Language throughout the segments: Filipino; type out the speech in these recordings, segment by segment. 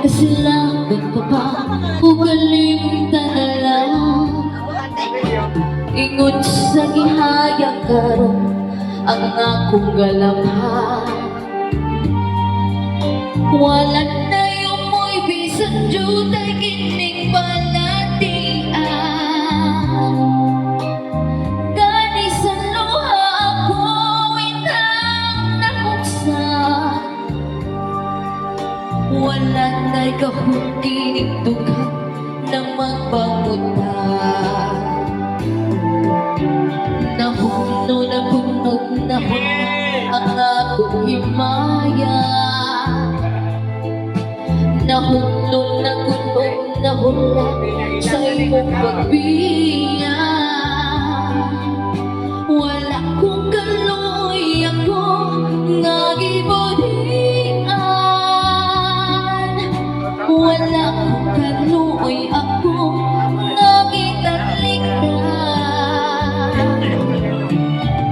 Kasilaban ka pa, ugaling na lang. Ingon sa gihaya karon ang akong galamhan. Wala na yung mo'y bisan jutay kining balatian. Gani sa luha ako itang nakuksan. Wala na'y kahukinig dughan na magbangutan. Nahuno na bunog na ang akong himaya. Nahulog na gunog na hula sa iyong pagbiya. Wala kong kaloy ako nga gibuhian. Wala kong kaloy ako nga gitalikdan.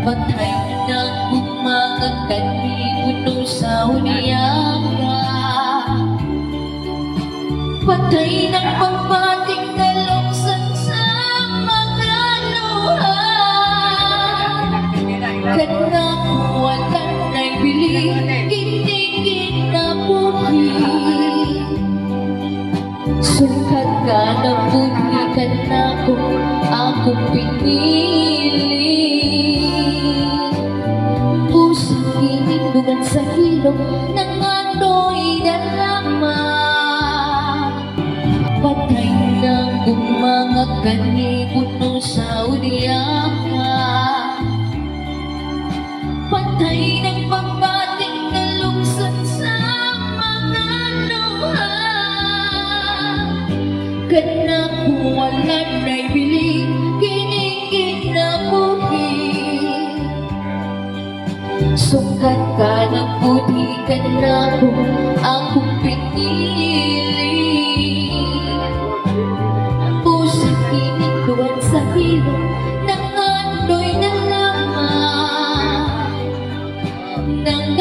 Patay na kung mga kanibuno sa uniyaga. Patay ng pagbating na luksan sa mga luha. Kanang wala na'y bili, kitigin na buhi. Sukat ka na buhi ka na kung akong pinili. Pusang inindugan sa hilong ng ano'y dalaman. Patay ng mga kanibuno sa udiyaka. Patay ng pagbating na luksan sa mga luha. Kana kung wala na'y bili, kiniginabuhi. Sukat ka ng buti ka na kung akong pinili. Ininduan sa hilong ng ano'y nalaman. Nang